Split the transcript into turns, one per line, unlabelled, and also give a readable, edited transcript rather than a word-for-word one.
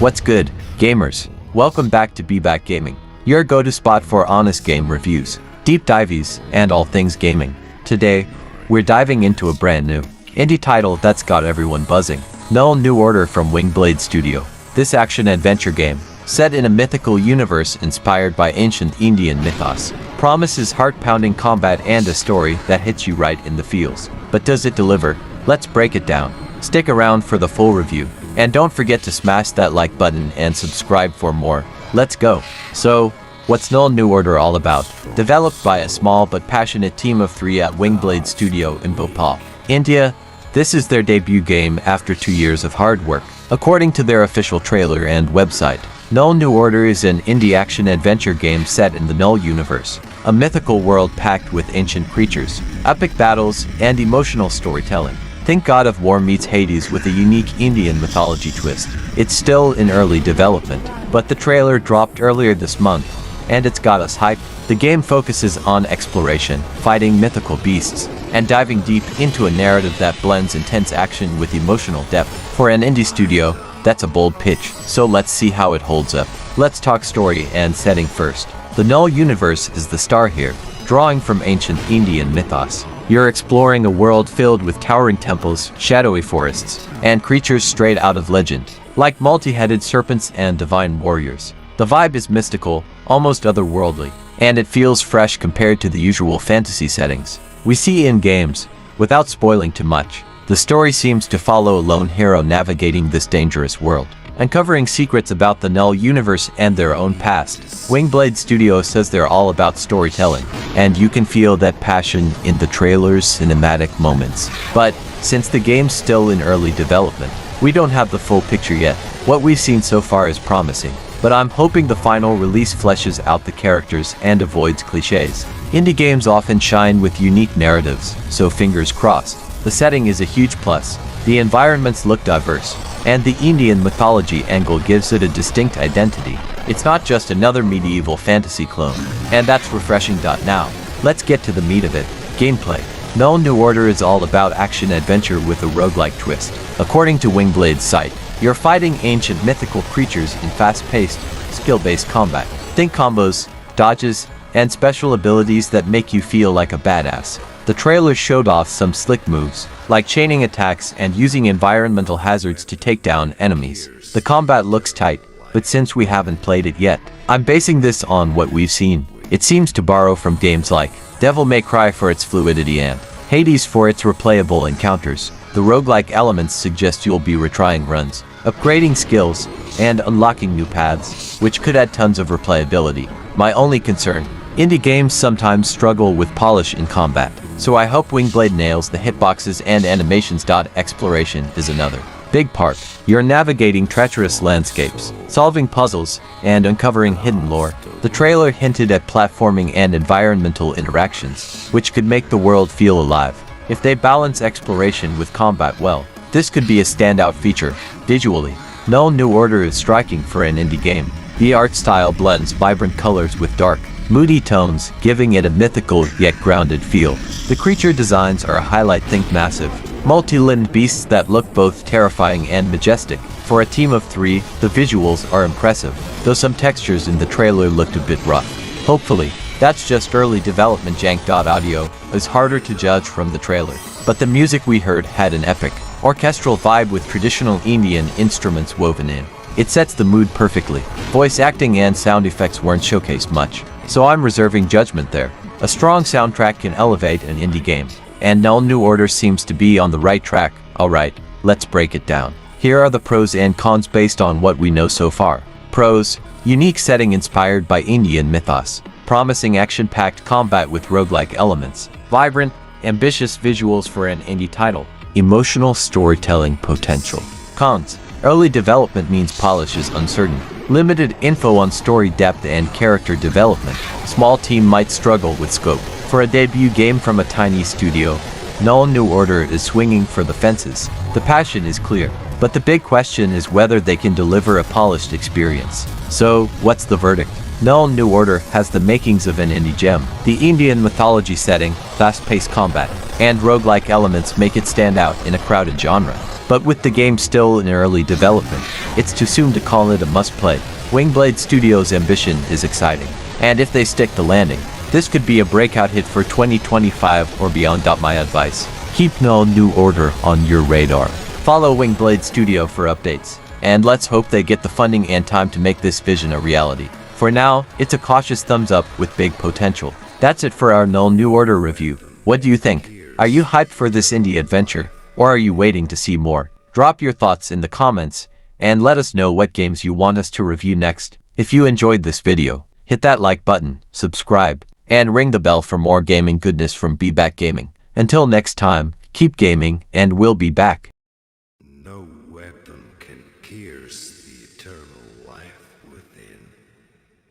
What's good, gamers? Welcome back to BeBackGaming, your go-to spot for honest game reviews, deep dives, and all things gaming. Today, we're diving into a brand new indie title that's got everyone buzzing. Null New Order from Wingblade Studio. This action-adventure game, set in a mythical universe inspired by ancient Indian mythos, promises heart-pounding combat and a story that hits you right in the feels. But does it deliver? Let's break it down. Stick around for the full review, and don't forget to smash that like button and subscribe for more. Let's go. So, what's Null New Order all about? Developed by a small but passionate team of 3 at Wingblade Studio in Bhopal, India, this is their debut game after 2 years of hard work. According to their official trailer and website, Null New Order is an indie action-adventure game set in the Null Universe, a mythical world packed with ancient creatures, epic battles, and emotional storytelling. Think God of War meets Hades with a unique Indian mythology twist. It's still in early development, but the trailer dropped earlier this month, and it's got us hyped. The game focuses on exploration, fighting mythical beasts, and diving deep into a narrative that blends intense action with emotional depth. For an indie studio, that's a bold pitch, so let's see how it holds up. Let's talk story and setting first. The Null Universe is the star here, drawing from ancient Indian mythos. You're exploring a world filled with towering temples, shadowy forests, and creatures straight out of legend, like multi-headed serpents and divine warriors. The vibe is mystical, almost otherworldly, and it feels fresh compared to the usual fantasy settings we see in games. Without spoiling too much, the story seems to follow a lone hero navigating this dangerous world, uncovering secrets about the Null Universe and their own past. Wingblade Studio says they're all about storytelling, and you can feel that passion in the trailer's cinematic moments. But since the game's still in early development, we don't have the full picture yet. What we've seen so far is promising, but I'm hoping the final release fleshes out the characters and avoids cliches. Indie games often shine with unique narratives, so fingers crossed. The setting is a huge plus. The environments look diverse, and the Indian mythology angle gives it a distinct identity. It's not just another medieval fantasy clone, and that's refreshing. Now, let's get to the meat of it. Gameplay. Null New Order is all about action-adventure with a roguelike twist. According to Wingblade's site, you're fighting ancient mythical creatures in fast-paced, skill-based combat. Think combos, dodges, and special abilities that make you feel like a badass. The trailer showed off some slick moves, like chaining attacks and using environmental hazards to take down enemies. The combat looks tight, but since we haven't played it yet, I'm basing this on what we've seen. It seems to borrow from games like Devil May Cry for its fluidity and Hades for its replayable encounters. The roguelike elements suggest you'll be retrying runs, upgrading skills, and unlocking new paths, which could add tons of replayability. My only concern: indie games sometimes struggle with polish in combat, so I hope Wingblade nails the hitboxes and animations. Exploration is another big part. You're navigating treacherous landscapes, solving puzzles, and uncovering hidden lore. The trailer hinted at platforming and environmental interactions, which could make the world feel alive. If they balance exploration with combat well, this could be a standout feature. Visually, Null New Order is striking for an indie game. The art style blends vibrant colors with dark, moody tones, giving it a mythical yet grounded feel. The creature designs are a highlight. Think massive, multi-limbed beasts that look both terrifying and majestic. For a team of 3, the visuals are impressive, though some textures in the trailer looked a bit rough. Hopefully, that's just early development jank. Audio is harder to judge from the trailer, but the music we heard had an epic, orchestral vibe with traditional Indian instruments woven in. It sets the mood perfectly. Voice acting and sound effects weren't showcased much, so I'm reserving judgment there. A strong soundtrack can elevate an indie game, and Null New Order seems to be on the right track. Alright, let's break it down. Here are the pros and cons based on what we know so far. Pros: unique setting inspired by Indian mythos, promising action-packed combat with roguelike elements, vibrant, ambitious visuals for an indie title, emotional storytelling potential. Cons: early development means polish is uncertain, limited info on story depth and character development. Small team might struggle with scope. For a debut game from a tiny studio, Null New Order is swinging for the fences. The passion is clear, but the big question is whether they can deliver a polished experience. So, what's the verdict? Null New Order has the makings of an indie gem. The Indian mythology setting, fast-paced combat, and roguelike elements make it stand out in a crowded genre. But with the game still in early development, it's too soon to call it a must-play. Wingblade Studio's ambition is exciting, and if they stick the landing, this could be a breakout hit for 2025 or beyond. My advice: keep Null New Order on your radar. Follow Wingblade Studio for updates, and let's hope they get the funding and time to make this vision a reality. For now, it's a cautious thumbs up with big potential. That's it for our Null New Order review. What do you think? Are you hyped for this indie adventure, or are you waiting to see more? Drop your thoughts in the comments, and let us know what games you want us to review next. If you enjoyed this video, hit that like button, subscribe, and ring the bell for more gaming goodness from BeBackGaming. Until next time, keep gaming, and we'll be back.